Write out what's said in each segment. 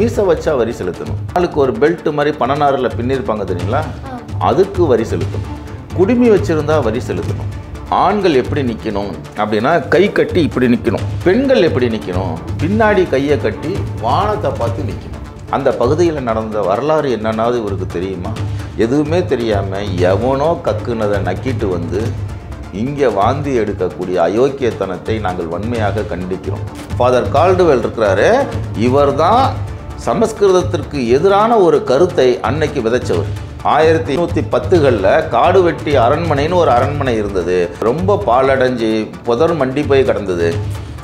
மீசை வச்சா வரி செலுத்தணும். ஆளுக்கு ஒரு பெல்ட் மாதிரி பணநாரில் பின்னிருப்பாங்க தெரியுங்களா, அதுக்கு வரி செலுத்தணும். குடுமி வச்சிருந்தா வரி செலுத்தணும். ஆண்கள் எப்படி நிற்கணும் அப்படின்னா கை கட்டி இப்படி நிற்கணும். பெண்கள் எப்படி நிற்கணும், பின்னாடி கையை கட்டி வானத்தை பார்த்து நிற்கணும். அந்த பகுதியில் நடந்த வரலாறு என்னன்னாவது இவருக்கு தெரியுமா? எதுவுமே தெரியாமல் எவனோ கக்குனதை நக்கிட்டு வந்து இங்கே வாந்தி எடுக்கக்கூடிய அயோக்கியத்தனத்தை நாங்கள் வன்மையாக கண்டிக்கிறோம். ஃபாதர் கால்டுவெல் இருக்கிறாரு, இவர் தான் சமஸ்கிருதத்திற்கு எதிரான ஒரு கருத்தை அன்னைக்கு விதைச்சவர். 1810களில் காடுவெட்டி அரண்மனைன்னு ஒரு அரண்மனை இருந்தது. ரொம்ப பாலடைஞ்சு புதர் மண்டி போய் கிடந்தது.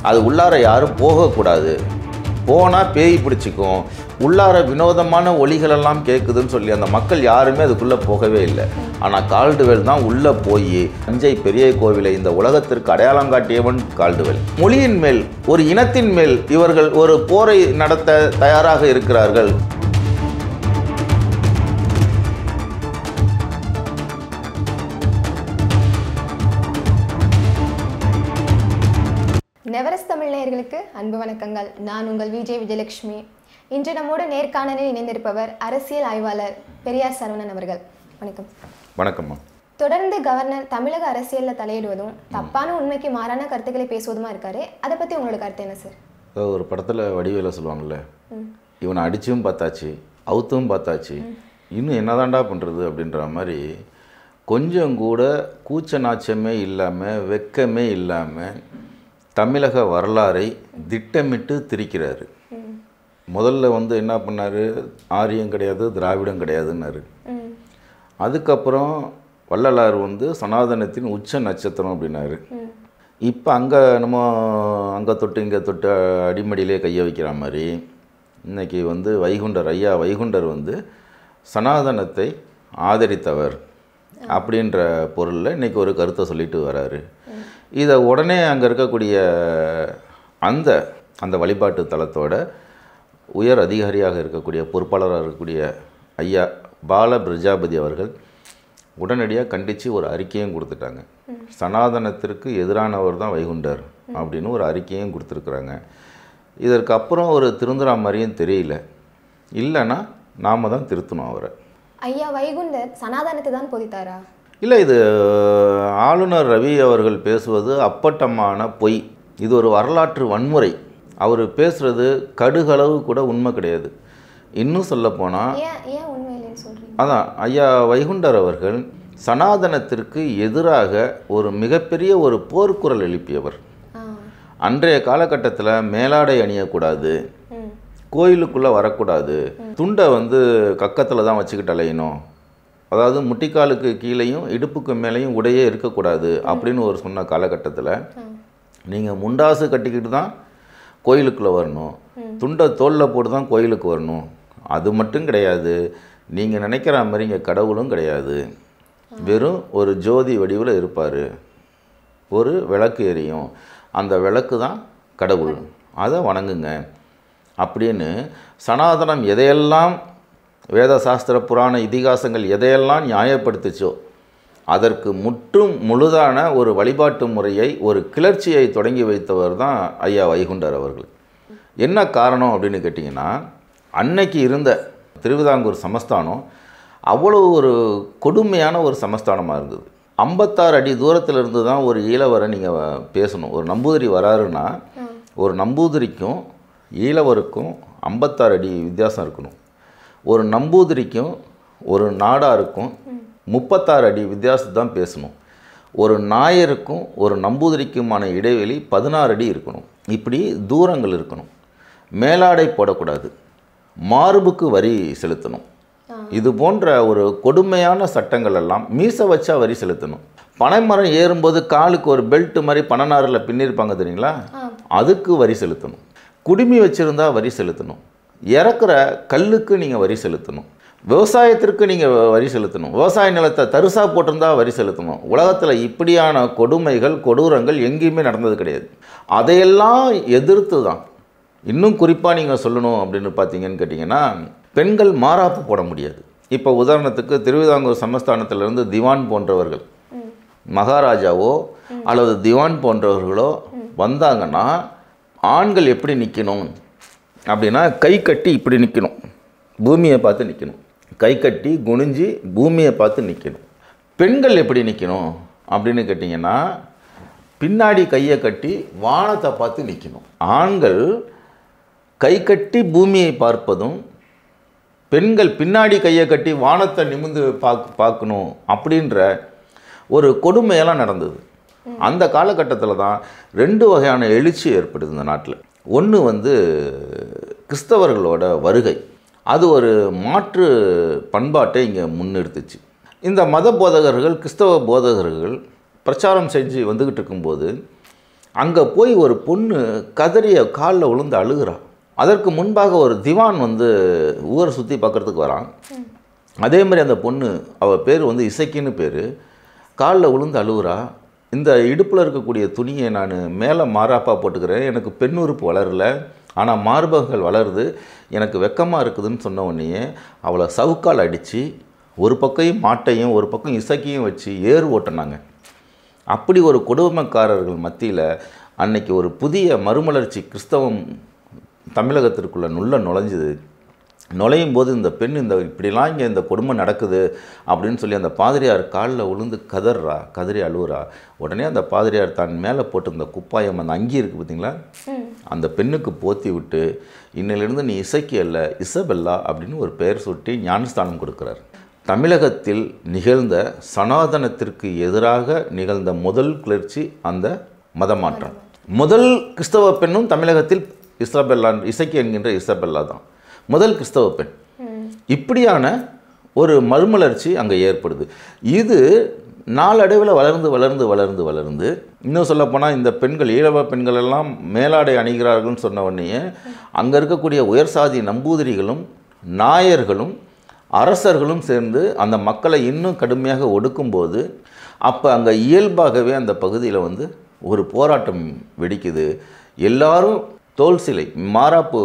அது உள்ளார யாரும் போகக்கூடாது, போனால் பேய் பிடிச்சிக்கும், உள்ளார வினோதமான ஒலிகளெல்லாம் கேட்குதுன்னு சொல்லி அந்த மக்கள் யாருமே அதுக்குள்ளே போகவே இல்லை. ஆனால் கால்டுவெல் தான் உள்ளே போய் தஞ்சை பெரிய கோவிலை இந்த உலகத்திற்கு அடையாளம் காட்டியவன் கால்டுவெல். மொழியின் மேல், ஒரு இனத்தின் மேல் இவர்கள் ஒரு போரை நடத்த தயாராக இருக்கிறார்கள். நெவரஸ் தமிழ் நேயர்களுக்கு அன்பு வணக்கங்கள். நான் உங்கள் விஜயலட்சுமி. இன்று நம்மோடு நேர்காணலில் இணைந்திருப்பவர் அரசியல் ஆய்வாளர் பெரியார் சரவணன் அவர்கள். வணக்கம். வணக்கம்மா. தொடர்ந்து கவர்னர் தமிழக அரசியலில் தலையிடுவதும் தப்பான உண்மைக்கு மாறான கருத்துக்களை பேசுவதுமா இருக்காரு. அதை பற்றி உங்களோட கருத்து என்ன சார்? ஒரு படத்தில் வடிவேல சொல்லுவாங்கள்ல, இவனை அடிச்சும் பார்த்தாச்சு, அவுத்தும் பார்த்தாச்சு, இன்னும் என்னதாண்டா பண்ணுறது அப்படின்ற மாதிரி கொஞ்சம் கூட கூச்ச நாச்சமே இல்லாமல் வெக்கமே இல்லாமல் தமிழக வரலாறை திட்டமிட்டு திரிக்கிறாரு. முதல்ல என்ன பண்ணார், ஆரியம் கிடையாது திராவிடம் கிடையாதுன்னாரு. அதுக்கப்புறம் வள்ளலார் சனாதனத்தின் உச்ச நட்சத்திரம் அப்படின்னாரு. இப்போ அங்கே தொட்டு இங்கே தொட்டு அடிமடியிலே கையை வைக்கிற மாதிரி இன்றைக்கி வைகுண்டர், ஐயா வைகுண்டர் சனாதனத்தை ஆதரித்தவர் அப்படின்ற பொருளில் இன்றைக்கி ஒரு கருத்தை சொல்லிட்டு வராரு. இதை உடனே அங்கே இருக்கக்கூடிய அந்த வழிபாட்டு தலத்தோட உயர் அதிகாரியாக இருக்கக்கூடிய பொறுப்பாளராக இருக்கக்கூடிய ஐயா பால பிரஜாபதி அவர்கள் உடனடியாக கண்டித்து ஒரு அறிக்கையும் கொடுத்துட்டாங்க. சனாதனத்திற்கு எதிரானவர் தான் வைகுண்டர் அப்படின்னு ஒரு அறிக்கையும் கொடுத்துருக்குறாங்க. இதற்கு அப்புறம் ஒரு திருந்துறா மாதிரியும் தெரியல. இல்லைன்னா நாம் தான் திருத்தணும் அவரை. ஐயா வைகுண்டர் சனாதனத்தை தான் போதித்தாரா? இல்லை, இது ஆளுநர் ரவி அவர்கள் பேசுவது அப்பட்டமான பொய். இது ஒரு வரலாற்று வன்முறை. அவர் பேசுகிறது கடுகளவு கூட உண்மை கிடையாது. இன்னும் சொல்லப்போனால் அதான் ஐயா வைகுண்டர் அவர்கள் சனாதனத்திற்கு எதிராக ஒரு மிகப்பெரிய ஒரு போர்க்குரல் எழுப்பியவர். அன்றைய காலகட்டத்தில் மேலாடை அணியக்கூடாது, கோயிலுக்குள்ளே வரக்கூடாது, துண்டை கக்கத்தில் தான் வச்சுக்கிட்டு அலையணும், அதாவது முட்டிக்காலுக்கு கீழேயும் இடுப்புக்கு மேலேயும் உடையே இருக்கக்கூடாது அப்படின்னு ஒரு சொன்ன காலகட்டத்தில் நீங்கள் முண்டாசு கட்டிக்கிட்டு தான் கோயிலுக்குள்ளே வரணும், துண்டை தோளில் போட்டு தான் கோயிலுக்கு வரணும். அது மட்டும் கிடையாது, நீங்கள் நினைக்கிற மாதிரி இங்கே கடவுளும் கிடையாது, வெறும் ஒரு ஜோதி வடிவில் இருப்பார், ஒரு விளக்கு எரியும், அந்த விளக்கு தான் கடவுள், அதை வணங்குங்க அப்படின்னு சனாதனம் எதையெல்லாம் வேத சாஸ்திர புராண இதிகாசங்கள் எதையெல்லாம் நியாயப்படுத்துச்சோ அதற்கு முற்றும் முழுதான ஒரு வழிபாட்டு முறையை, ஒரு கிளர்ச்சியை தொடங்கி வைத்தவர் தான் ஐயா வைகுண்டர் அவர்கள். என்ன காரணம் அப்படின்னு கேட்டிங்கன்னா, அன்னைக்கு இருந்த திருவிதாங்கூர் சமஸ்தானம் அவ்வளோ ஒரு கொடுமையான ஒரு சமஸ்தானமாக இருந்தது. 56 அடி தூரத்தில் இருந்து தான் ஒரு ஈழவரை நீங்கள் பேசணும். ஒரு நம்பூதிரி வராருன்னா ஒரு நம்பூதிரிக்கும் ஈழவருக்கும் 56 அடி வித்தியாசம் இருக்கணும். ஒரு நம்பூதிரிக்கும் ஒரு நாடாருக்கும் 36 அடி வித்தியாசம் தான் பேசணும். ஒரு நாயருக்கும் ஒரு நம்பூதிரிக்குமான இடைவெளி 16 அடி இருக்கணும். இப்படி தூரங்கள் இருக்கணும். மேலாடை போடக்கூடாது, மார்புக்கு வரி செலுத்தணும். இது போன்ற ஒரு கொடுமையான சட்டங்கள் எல்லாம் மீசை வச்சா வரி செலுத்தணும். பனைமரம் ஏறும்போது காலுக்கு ஒரு பெல்ட் மாதிரி பணநாரில் பின்னிருப்பாங்க தெரியுங்களா, அதுக்கு வரி செலுத்தணும். குடுமி வச்சுருந்தா வரி செலுத்தணும். இறக்குற கல்லுக்கு நீங்கள் வரி செலுத்தணும். விவசாயத்திற்கு நீங்கள் வரி செலுத்தணும். விவசாய நிலத்தை தரிசாக போட்டிருந்தா வரி செலுத்தணும். உலகத்தில் இப்படியான கொடுமைகள் கொடூரங்கள் எங்கேயுமே நடந்தது கிடையாது. அதையெல்லாம் எதிர்த்து தான் இன்னும் குறிப்பாக நீங்கள் சொல்லணும் அப்படின்னு பார்த்தீங்கன்னு கேட்டிங்கன்னா, பெண்கள் மாறாப்பு போட முடியாது. இப்போ உதாரணத்துக்கு திருவிதாங்கூர் சமஸ்தானத்திலிருந்து திவான் போன்றவர்கள், மகாராஜாவோ அல்லது திவான் போன்றவர்களோ வந்தாங்கன்னா ஆண்கள் எப்படி நிற்கணும், அப்படின்னா கை கட்டி இப்படி நிற்கணும், பூமியை பார்த்து நிற்கணும். கை கட்டி குனிஞ்சு பூமியை பார்த்து நிற்கணும். பெண்கள் எப்படி நிற்கணும் அப்படின்னு கேட்டிங்கன்னா பின்னாடி கையை கட்டி வானத்தை பார்த்து நிற்கணும். ஆண்கள் கை கட்டி பூமியை பார்ப்பதும், பெண்கள் பின்னாடி கையை கட்டி வானத்தை நிமிர்ந்து பார்க்கணும் அப்படின்ற ஒரு கொடுமையெல்லாம் நடந்தது. அந்த காலகட்டத்தில் தான் 2 வகையான எழுச்சி ஏற்படுது இந்த நாட்டில். ஒன்று வந்து கிறிஸ்தவர்களோட வருகை, அது ஒரு மாற்று பண்பாட்டை இங்கே முன்னிறுத்துச்சு. இந்த மத போதகர்கள், கிறிஸ்தவ போதகர்கள் பிரச்சாரம் செஞ்சு வந்துக்கிட்டு இருக்கும்போது அங்கே போய் ஒரு பொண்ணு கதறிய காலில் விழுந்து அழுகிறா. அதற்கு முன்பாக ஒரு திவான் வந்து ஊரை சுற்றி பார்க்குறதுக்கு வரான். அதே மாதிரி அந்த பொண்ணு, அவள் பேர் வந்து இசைக்கின்னு பேர், காலில் விழுந்து அழுகுறா. இந்த இடுப்பில் இருக்கக்கூடிய துணியை நான் மேலே மாறாப்பாக போட்டுக்கிறேன், எனக்கு பெண் உறுப்பு வளரல, ஆனால் மார்பகங்கள் வளருது, எனக்கு வெக்கமாக இருக்குதுன்னு சொன்ன உடனே அவளை சவுக்கால் அடித்து ஒரு பக்கம் மாட்டையும் ஒரு பக்கம் இசைக்கையும் வச்சு ஏறு ஓட்டினாங்க. அப்படி ஒரு கொடுமைக்காரர்கள் மத்தியில் அன்னைக்கு ஒரு புதிய மறுமலர்ச்சி கிறிஸ்தவம் தமிழகத்திற்குள்ளே நுழைஞ்சுது. நுழையும் போது இந்த பெண் இப்படிலாம் இங்கே இந்த கொடுமை நடக்குது அப்படின்னு சொல்லி அந்த பாதிரியார் காலில் விழுந்து கதறி அழுவுறா. உடனே அந்த பாதிரியார் தான் மேலே போட்டு இந்த குப்பாயம், அந்த அங்கி இருக்குது பார்த்தீங்களா, அந்த பெண்ணுக்கு போத்தி விட்டு இன்னிலிருந்து நீ இசைக்கு அல்ல இசபெல்லா அப்படின்னு ஒரு பெயர் சுட்டி ஞானஸ்தானம் கொடுக்குறார். தமிழகத்தில் நிகழ்ந்த சனாதனத்திற்கு எதிராக நிகழ்ந்த முதல் கிளர்ச்சி அந்த மதமாற்றம். முதல் கிறிஸ்தவ பெண்ணும் தமிழகத்தில் இசைக்கு என்கின்ற இசபெல்லா தான் முதல் கிறிஸ்தவ பெண். இப்படியான ஒரு மறுமலர்ச்சி அங்கே ஏற்படுது. இது நாளடைவில் வளர்ந்து இன்னும் சொல்லப்போனால் இந்த பெண்கள், ஈழவ பெண்கள் எல்லாம் மேலாடை அணிகிறார்கள்னு சொன்ன உடனே அங்கே இருக்கக்கூடிய உயர்சாதி நம்பூதிரிகளும் நாயர்களும் அரசர்களும் சேர்ந்து அந்த மக்களை இன்னும் கடுமையாக ஒடுக்கும்போது அப்போ அங்கே இயல்பாகவே அந்த பகுதியில் வந்து ஒரு போராட்டம் வெடிக்குது. எல்லாரும் தோல் சீலை, மாறாப்பு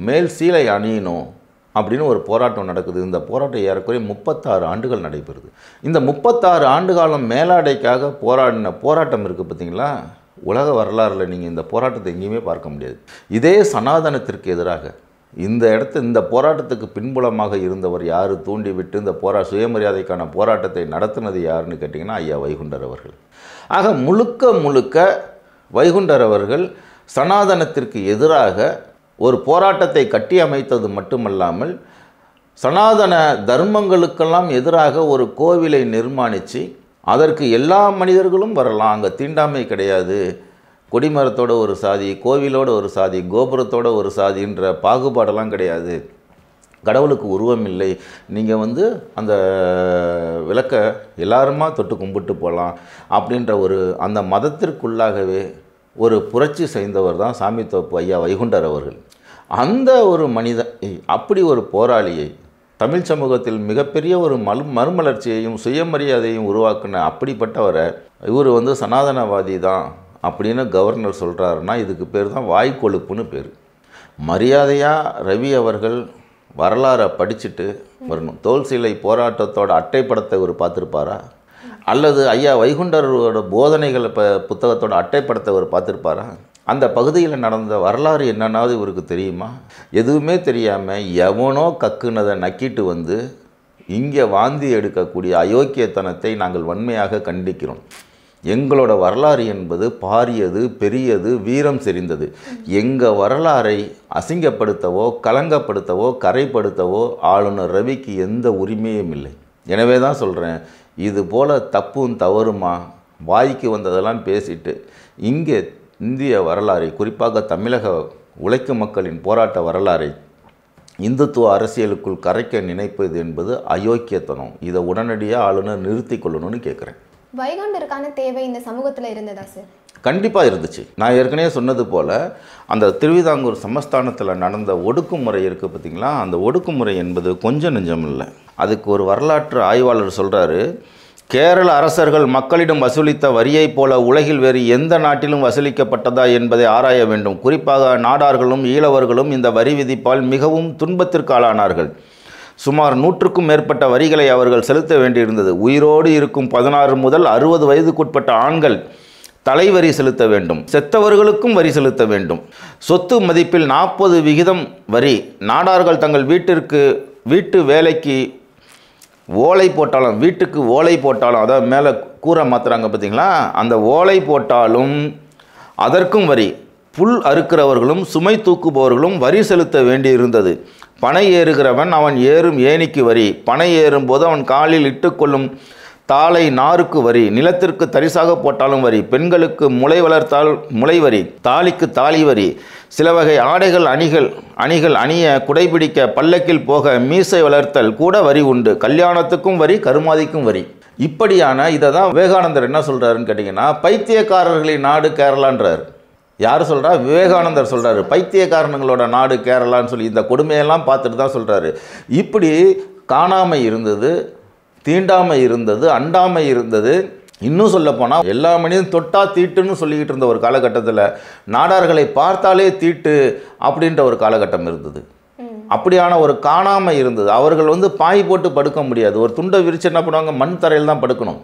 மேல் சீலை அணியணும் அப்படின்னு ஒரு போராட்டம் நடக்குது. இந்த போராட்டம் ஏறக்குறைய 36 ஆண்டுகள் நடைபெறுது. இந்த 36 ஆண்டு காலம் மேலாடைக்காக போராட்டம் இருக்குது பார்த்தீங்களா, உலக வரலாறில் நீங்கள் இந்த போராட்டத்தை எங்கேயுமே பார்க்க முடியாது. இதே சனாதனத்திற்கு எதிராக இந்த போராட்டத்துக்கு பின்புலமாக இருந்தவர் யார், தூண்டிவிட்டு இந்த சுயமரியாதைக்கான போராட்டத்தை நடத்தினது யாருன்னு கேட்டிங்கன்னா ஐயா வைகுண்டர் அவர்கள். ஆக முழுக்க வைகுண்டர் அவர்கள் சனாதனத்திற்கு எதிராக ஒரு போராட்டத்தை கட்டி அமைத்தது மட்டுமல்லாமல் சனாதன தர்மங்களுக்கெல்லாம் எதிராக ஒரு கோவிலை நிர்மாணித்து அதற்கு எல்லா மனிதர்களும் வரலாம், அங்கே தீண்டாமை கிடையாது, கொடிமரத்தோட ஒரு சாதி, கோவிலோட ஒரு சாதி, கோபுரத்தோட ஒரு சாதின்ற பாகுபாடெல்லாம் கிடையாது, கடவுளுக்கு உருவம் இல்லை, நீங்கள் வந்து அந்த விளக்கை எல்லாருமா தொட்டு கும்பிட்டு போகலாம் அப்படின்ற அந்த மதத்திற்குள்ளாகவே ஒரு புரட்சி செய்தவர் தான் சாமித்தோப்பு ஐயா வைகுண்டர் அவர்கள். அந்த ஒரு மனிதன், அப்படி ஒரு போராளியை, தமிழ் சமூகத்தில் மிகப்பெரிய ஒரு மறுமலர்ச்சியையும் சுயமரியாதையும் உருவாக்குன அப்படிப்பட்டவரை இவர் வந்து சனாதனவாதி தான் அப்படின்னு கவர்னர் சொல்கிறாருன்னா இதுக்கு பேர் தான் வாய்க்கொழுப்புன்னு பேர். மரியாதையாக ரவி அவர்கள் வரலாறை படிச்சுட்டு வரணும். தோல் சீலை போராட்டத்தோட அட்டைப்படத்தை இவர் பார்த்துருப்பாரா, அல்லது ஐயா வைகுண்டரோட போதனைகள் புத்தகத்தோட அட்டைப்படத்தை இவர் பார்த்துருப்பாரா, அந்த பகுதியில் நடந்த வரலாறு என்னன்னாவது இவருக்கு தெரியுமா? எதுவுமே தெரியாமல் எவனோ கக்குனதை நக்கிட்டு வந்து இங்கே வாந்தி எடுக்கக்கூடிய அயோக்கியத்தனத்தை நாங்கள் வன்மையாக கண்டிக்கிறோம். எங்களோட வரலாறு என்பது பாரியது, பெரியது, வீரம் செறிந்தது. எங்கள் வரலாறை அசிங்கப்படுத்தவோ கலங்கப்படுத்தவோ கரைப்படுத்தவோ ஆளுநர் ரவிக்கு எந்த உரிமையும் இல்லை. எனவே தான் சொல்கிறேன், இது போல் தப்பும் தவறுமா வாய்க்கு வந்ததெல்லாம் பேசிட்டு இங்கே இந்திய வரலாறை, குறிப்பாக தமிழக உழைக்கும் மக்களின் போராட்ட வரலாறை இந்துத்துவ அரசியலுக்குள் கரைக்க நினைப்பது என்பது அயோக்கியத்தனம். இதை உடனடியாக ஆளுநர் நிறுத்தி கொள்ளணும்னு கேட்குறேன். வைகுண்டருக்கான தேவை இந்த சமூகத்தில் இருந்ததா சார்? கண்டிப்பாக இருந்துச்சு. நான் ஏற்கனவே சொன்னது போல் அந்த திருவிதாங்கூர் சமஸ்தானத்தில் நடந்த ஒடுக்குமுறை இருக்குது பார்த்திங்களா, அந்த ஒடுக்குமுறை என்பது கொஞ்சம் நெஞ்சம் இல்லை. அதுக்கு ஒரு வரலாற்று ஆய்வாளர் சொல்கிறாரு, கேரள அரசர்கள் மக்களிடம் வசூலித்த வரியைப் போல உலகில் வேறு எந்த நாட்டிலும் வசூலிக்கப்பட்டதா என்பதை ஆராய வேண்டும். குறிப்பாக நாடார்களும் ஈழவர்களும் இந்த வரி விதிப்பால் மிகவும் துன்பத்திற்கு ஆளானார்கள். சுமார் 100க்கும் மேற்பட்ட வரிகளை அவர்கள் செலுத்த வேண்டியிருந்தது. உயிரோடு இருக்கும் 16 முதல் 60 வயதுக்குட்பட்ட ஆண்கள் தலைவரி செலுத்த வேண்டும், செத்தவர்களுக்கும் வரி செலுத்த வேண்டும். சொத்து மதிப்பில் 40% வரி. நாடார்கள் தங்கள் வீட்டு வேலைக்கு ஓலை போட்டாலும், வீட்டுக்கு ஓலை போட்டாலும், அதாவது மேலே கூரை மாற்றுறாங்க பார்த்தீங்களா, அந்த ஓலை போட்டாலும் அதற்கும் வரி. புல் அறுக்கிறவர்களும் சுமை தூக்குபவர்களும் வரி செலுத்த வேண்டியிருந்தது. பனை ஏறுகிறவன் அவன் ஏறும் ஏணிக்கு வரி. பனை ஏறும்போது அவன் காலில் இட்டுக்கொள்ளும் தாளை நாருக்கு வரி. நிலத்திற்கு தரிசாக போட்டாலும் வரி. பெண்களுக்கு முளை வளர்த்தால் முளை வரி. தாலிக்கு தாலி வரி. சில வகை ஆடைகள் அணிகள் அணிய, குடைபிடிக்க, பல்லக்கில் போக, மீசை வளர்த்தல் கூட வரி உண்டு. கல்யாணத்துக்கும் வரி, கருமாதிக்கும் வரி. இப்படியான இதை தான் விவேகானந்தர் என்ன சொல்கிறாருன்னு கேட்டிங்கன்னா, பைத்தியக்காரர்களின் நாடு கேரளான்றார். யார் சொல்கிறா? விவேகானந்தர் சொல்கிறாரு. பைத்தியக்காரனுங்களோட நாடு கேரளான்னு சொல்லி இந்த கொடுமையெல்லாம் பார்த்துட்டு தான் சொல்கிறாரு. இப்படி காணாமை இருந்தது, தீண்டாமை இருந்தது, அண்டாமை இருந்தது. இன்னும் சொல்லப்போனால் எல்லா மனிதனும் தொட்டா தீட்டுன்னு சொல்லிக்கிட்டு இருந்த ஒரு காலகட்டத்தில் நாடார்களை பார்த்தாலே தீட்டு அப்படின்ற ஒரு காலகட்டம் இருந்தது. அப்படியான ஒரு காணாமை இருந்தது. அவர்கள் பாய் போட்டு படுக்க முடியாது. ஒரு துண்டை விரிச்சு என்ன பண்ணுவாங்க, மண் தரையில் தான் படுக்கணும்.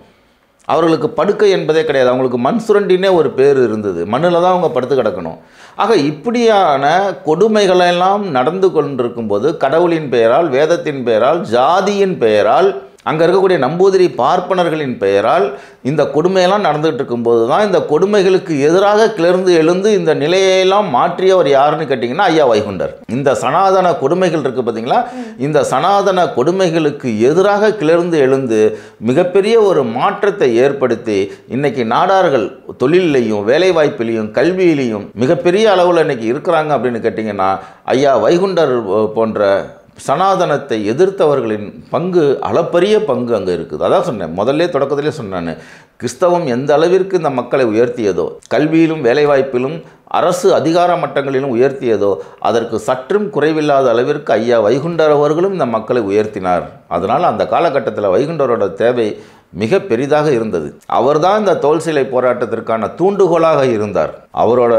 அவர்களுக்கு படுக்கை என்பதே கிடையாது. அவங்களுக்கு மண் சுரண்டினே ஒரு பேர் இருந்தது. மண்ணில் தான் அவங்க படுத்து கிடக்கணும். ஆக இப்படியான கொடுமைகளெல்லாம் நடந்து கொண்டிருக்கும்போது கடவுளின் பெயரால், வேதத்தின் பெயரால், ஜாதியின் பெயரால், அங்கே இருக்கக்கூடிய நம்பூதிரி பார்ப்பனர்களின் பெயரால் இந்த கொடுமையெல்லாம் நடந்துகிட்டு இருக்கும்போது தான் இந்த கொடுமைகளுக்கு எதிராக கிளர்ந்து எழுந்து இந்த நிலையெல்லாம் மாற்றியவர் யாருன்னு கேட்டிங்கன்னா ஐயா வைகுண்டர். இந்த சனாதன கொடுமைகள் இருக்குது பார்த்தீங்களா, இந்த சனாதன கொடுமைகளுக்கு எதிராக கிளர்ந்து எழுந்து மிகப்பெரிய ஒரு மாற்றத்தை ஏற்படுத்தி இன்னைக்கு நாடார்கள் தொழிலையும் வேலைவாய்ப்பிலையும் கல்வியிலையும் மிகப்பெரிய அளவில் இன்னைக்கு இருக்கிறாங்க அப்படின்னு கேட்டிங்கன்னா ஐயா வைகுண்டர் போன்ற சனாதனத்தை எதிர்த்தவர்களின் பங்கு, அளப்பரிய பங்கு அங்கே இருக்குது. அதான் சொன்னேன், முதல்ல தொடக்கத்திலே சொன்னேன், கிறிஸ்தவம் எந்த அளவிற்கு இந்த மக்களை உயர்த்தியதோ, கல்வியிலும் வேலைவாய்ப்பிலும் அரசு அதிகார மட்டங்களிலும் உயர்த்தியதோ, அதற்கு சற்றும் குறைவில்லாத அளவிற்கு ஐயா வைகுண்டர் அவர்களும் இந்த மக்களை உயர்த்தினார். அதனால் அந்த காலகட்டத்தில் வைகுண்டரோட தேவை மிக பெரிதாக இருந்தது. அவர்தான் இந்த தோல் சிலை போராட்டத்திற்கான தூண்டுகோலாக இருந்தார். அவரோட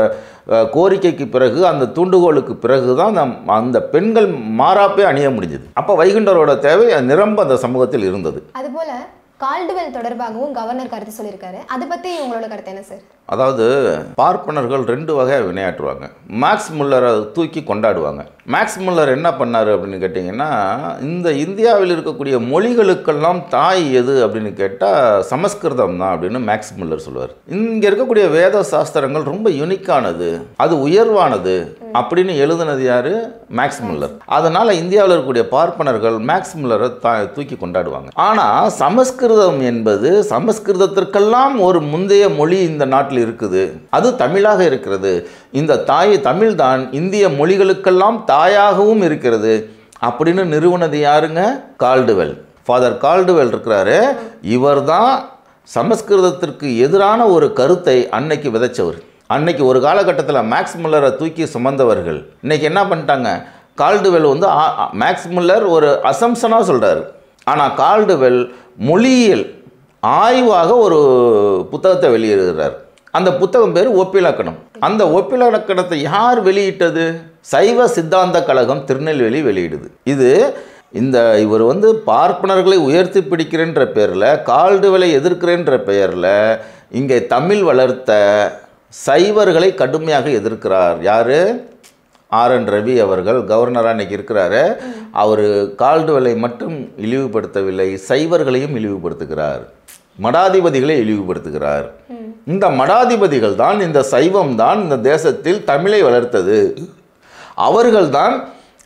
கோரிக்கைக்கு பிறகு, அந்த தூண்டுகோலுக்கு பிறகு தான் அந்த பெண்கள் மாறாப்பே அணிய முடிஞ்சது. அப்போ வைகுண்டரோட தேவை நிரம்ப அந்த சமூகத்தில் இருந்தது. அதுபோல கால்டுவெல் தொடர்பாகவும் கவர்னர் கருத்து சொல்லியிருக்காரு. அதை பற்றி உங்களோட கருத்து என்ன சார்? அதாவது பார்ப்பனர்கள் 2 வகையாக வினையாற்றுவாங்க. மேக்ஸ் முல்லரை தூக்கி கொண்டாடுவாங்க. மேக்ஸ் முல்லர் என்ன பண்ணார் அப்படின்னு கேட்டிங்கன்னா, இந்த இந்தியாவில் இருக்கக்கூடிய மொழிகளுக்கெல்லாம் தாய் எது அப்படின்னு கேட்டால் சமஸ்கிருதம் தான் அப்படின்னு மேக்ஸ் முல்லர் சொல்லுவார். இங்கே இருக்கக்கூடிய வேத சாஸ்திரங்கள் ரொம்ப யூனிக்கானது, அது உயர்வானது அப்படின்னு எழுதுனது யார்? Maths Muller. அதனால் இந்தியாவில் இருக்கக்கூடிய பார்ப்பனர்கள் மேக்ஸ் முல்லரை தூக்கி கொண்டாடுவாங்க. ஆனால் சமஸ்கிருதம் என்பது சமஸ்கிருதத்திற்கெல்லாம் ஒரு முந்தைய மொழி இந்த நாட்டில் இருக்குது, அது தமிழாக இருக்கிறது. இந்த தமிழ் தான் இந்திய மொழிகளுக்கெல்லாம் தாயாகவும் இருக்கிறது அப்படின்னு நிறுவனது யாருங்க? கால்டுவெல். ஃபாதர் கால்டுவெல் இருக்கிறாரு. இவர் தான் சமஸ்கிருதத்திற்கு எதிரான ஒரு கருத்தை அன்னைக்கு விதைச்சவர். அன்னைக்கு ஒரு காலகட்டத்தில் மேக்ஸ் முல்லரை தூக்கி சுமந்தவர்கள் இன்னைக்கு என்ன பண்ணிட்டாங்க? கால்டுவெல் மேக்ஸ் முல்லர் ஒரு அசம்ஷனாக சொல்கிறார். ஆனால் கால்டுவெல் மொழியியல் ஆய்வாக ஒரு புத்தகத்தை வெளியிடுகிறார். அந்த புத்தகம் பேர் ஒப்பிலக்கணம். அந்த ஒப்பிலக்கணத்தை யார் வெளியிட்டது? சைவ சித்தாந்த கழகம் திருநெல்வேலி வெளியிடுது. இவர் பார்ப்பனர்களை உயர்த்தி பிடிக்கிறேன்ற பேரில், கால்டுவெலை எதிர்க்கிறேன்ற பெயரில் இங்கே தமிழ் வளர்த்த சைவர்களை கடுமையாக எதிர்க்கிறார். யார்? RN ரவி அவர்கள் கவர்னராக இன்றைக்கி இருக்கிறாரு. அவர் கால்டுவெலை மட்டும் இழிவுபடுத்தவில்லை, சைவர்களையும் இழிவுபடுத்துகிறார், மடாதிபதிகளை இழிவுபடுத்துகிறார். இந்த மடாதிபதிகள் தான், இந்த சைவம் தான் இந்த தேசத்தில் தமிழை வளர்த்தது. அவர்கள்தான்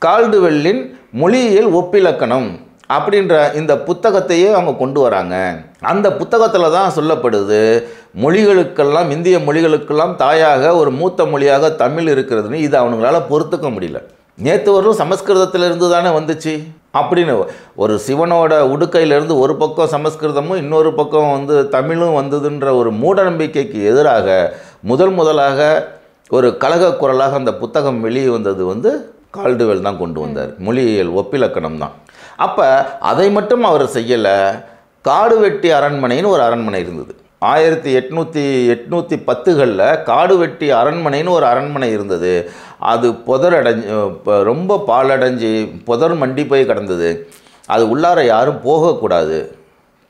கால்டுவெல்லின் மொழியியல் ஒப்பிலக்கணம் அப்படின்ற இந்த புத்தகத்தையே அவங்க கொண்டு வராங்க. அந்த புத்தகத்தில் தான் சொல்லப்படுது, மொழிகளுக்கெல்லாம், இந்திய மொழிகளுக்கெல்லாம் தாயாக ஒரு மூத்த மொழியாக தமிழ் இருக்கிறதுன்னு. இது அவங்களால பொறுத்துக்க முடியல. நேற்று வரலும் சமஸ்கிருதத்திலிருந்து தானே வந்துச்சு அப்படின்னு ஒரு சிவனோட உடுக்கையிலிருந்து ஒரு பக்கம் சமஸ்கிருதமும் இன்னொரு பக்கம் தமிழும் வந்ததுன்ற ஒரு மூட நம்பிக்கைக்கு எதிராக முதலாக ஒரு கலக குரலாக அந்த புத்தகம் வெளியே வந்தது கால்டுவெல் தான் கொண்டு வந்தார். மொழியியல் ஒப்பிலக்கணம் தான். அப்போ அதை மட்டும் அவர் செய்யலை. காடுவெட்டி அரண்மனைன்னு ஒரு அரண்மனை இருந்தது. 1810களில் காடுவெட்டி அரண்மனைன்னு ஒரு அரண்மனை இருந்தது. அது ரொம்ப பாலடைஞ்சு புதர் மண்டி போய் கிடந்தது. அது உள்ளார யாரும் போகக்கூடாது.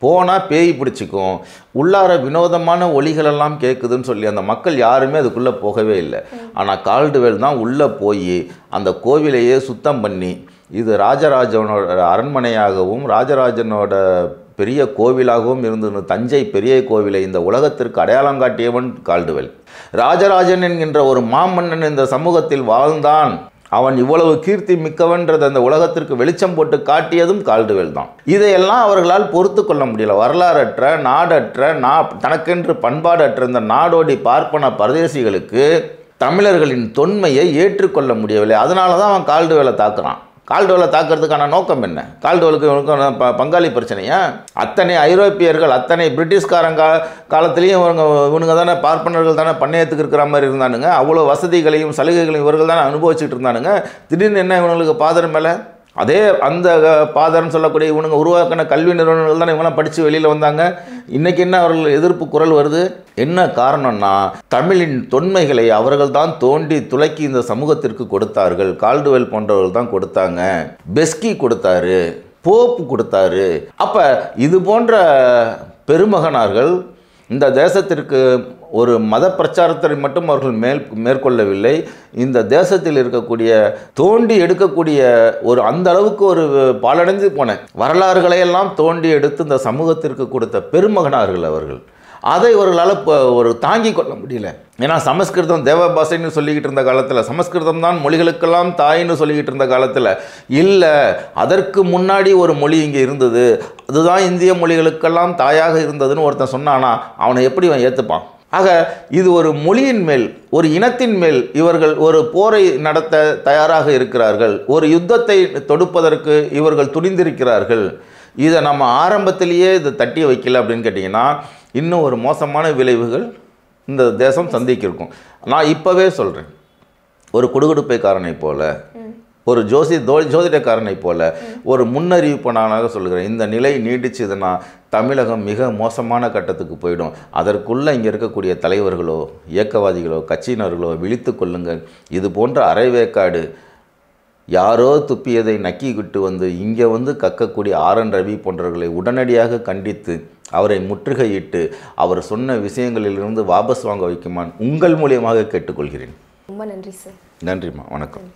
போனால் பேய் பிடிச்சிக்கும், உள்ளார வினோதமான ஒலிகளெல்லாம் கேட்குதுன்னு சொல்லி அந்த மக்கள் யாருமே அதுக்குள்ளே போகவே இல்லை. ஆனால் கால்டுவெல் தான் உள்ளே போய் அந்த கோவிலையே சுத்தம் பண்ணி, இது ராஜராஜனோட அரண்மனையாகவும் ராஜராஜனோட பெரிய கோவிலாகவும் இருந்தது. தஞ்சை பெரிய கோவிலை இந்த உலகத்திற்கு அடையாளம் காட்டியவன் கால்டுவெல். ராஜராஜன் என்கின்ற ஒரு மாமன்னன் இந்த சமூகத்தில் வாழ்ந்தான், அவன் இவ்வளவு கீர்த்தி மிக்கவன்றதை அந்த உலகத்திற்கு வெளிச்சம் போட்டு காட்டியதும் கால்டுவெல் தான். இதையெல்லாம் அவர்களால் பொறுத்து கொள்ள முடியல. வரலாறற்ற, நாடற்ற, தனக்கென்று பண்பாடற்ற இந்த நாடோடி பார்ப்பன பரதேசிகளுக்கு தமிழர்களின் தொன்மையை ஏற்றுக்கொள்ள முடியவில்லை. அதனால தான் அவன் கால்டுவெலை தாக்குறான். கால்டுவெலை தாக்குறதுக்கான நோக்கம் என்ன? கால்டுவெலுக்கு பங்காளி பிரச்சனையா? அத்தனை ஐரோப்பியர்கள், அத்தனை பிரிட்டிஷ்காரங்க காலத்திலையும் இவனுங்க தானே பார்ப்பனர்கள் தானே பண்ணையத்துக்கு இருக்கிற மாதிரி இருந்தானுங்க. அவ்வளோ வசதிகளையும் சலுகைகளையும் இவர்கள் தானே அனுபவிச்சுட்டு இருந்தானுங்க. திடீர்னு என்ன இவங்களுக்கு பாதர் மேலே? அதே அந்த பாதர்னு சொல்லக்கூடிய இவனுங்க உருவாக்கின கல்வி நிறுவனங்கள் தானே இவங்களாம் படித்து வெளியில் வந்தாங்க. இன்றைக்கி என்ன அவர்கள் எதிர்ப்பு குரல் வருது? என்ன காரணம்னா, தமிழின் தொன்மைகளை அவர்கள் தான் தோண்டி துளக்கி இந்த சமூகத்திற்கு கொடுத்தார்கள். கால்டுவெல் போன்றவர்கள் தான் கொடுத்தாங்க, பெஸ்கி கொடுத்தாரு, போப்பு கொடுத்தாரு. அப்போ இது போன்ற பெருமகனார்கள் இந்த தேசத்திற்கு ஒரு மத பிரச்சாரத்தை மட்டும் அவர்கள் மேற்கொள்ளவில்லை. இந்த தேசத்தில் இருக்கக்கூடிய தோண்டி எடுக்கக்கூடிய ஒரு அந்த அளவுக்கு ஒரு பாலடைந்து போன வரலாறுகளையெல்லாம் தோண்டி எடுத்து இந்த சமூகத்திற்கு கொடுத்த பெருமகனார்கள் அவர்கள். அதை இவர்களால் ஒரு தாங்கி கொள்ள முடியல. ஏன்னா சமஸ்கிருதம் தேவ பாஷைன்னு சொல்லிக்கிட்டு இருந்த காலத்தில், சமஸ்கிருதம் தான் மொழிகளுக்கெல்லாம் தாயின்னு சொல்லிக்கிட்டு இருந்த காலத்தில், இல்லை அதற்கு முன்னாடி ஒரு மொழி இங்கே இருந்தது, அதுதான் இந்திய மொழிகளுக்கெல்லாம் தாயாக இருந்ததுன்னு ஒருத்தன் சொன்னானா அவனை எப்படி அவன் ஏற்றுப்பான்? ஆக இது ஒரு மொழியின் மேல், ஒரு இனத்தின் மேல் இவர்கள் ஒரு போரை நடத்த தயாராக இருக்கிறார்கள். ஒரு யுத்தத்தை தொடுப்பதற்கு இவர்கள் துணிந்திருக்கிறார்கள். இதை நம்ம ஆரம்பத்திலேயே இதை தட்டி வைக்கல அப்படின்னு கேட்டிங்கன்னா இன்னும் ஒரு மோசமான விளைவுகள் இந்த தேசம் சந்திக்கிருக்கும். நான் இப்போவே சொல்கிறேன், ஒரு குடுகுடுப்பைக்காரனை போல, ஒரு ஜோதிடக்காரனை போல ஒரு முன்னறிவிப்பனாக சொல்கிறேன். இந்த நிலை நீடிச்சதுன்னா தமிழகம் மிக மோசமான கட்டத்துக்கு போயிடும். அதற்குள்ளே இங்கே இருக்கக்கூடிய தலைவர்களோ இயக்கவாதிகளோ கட்சியினர்களோ விழித்து கொள்ளுங்கள். இது போன்ற அரைவேக்காடு யாரோ துப்பியதை நக்கி விட்டு வந்து இங்கே வந்து கக்கக்கூடிய ஆர்.என். ரவி போன்றவர்களை உடனடியாக கண்டித்து அவரை முற்றுகையிட்டு அவர் சொன்ன விஷயங்களிலிருந்து வாபஸ் வாங்க வைக்குமான் உங்கள் மூலியமாக கேட்டுக்கொள்கிறேன். ரொம்ப நன்றி சார். நன்றிம்மா, வணக்கம்.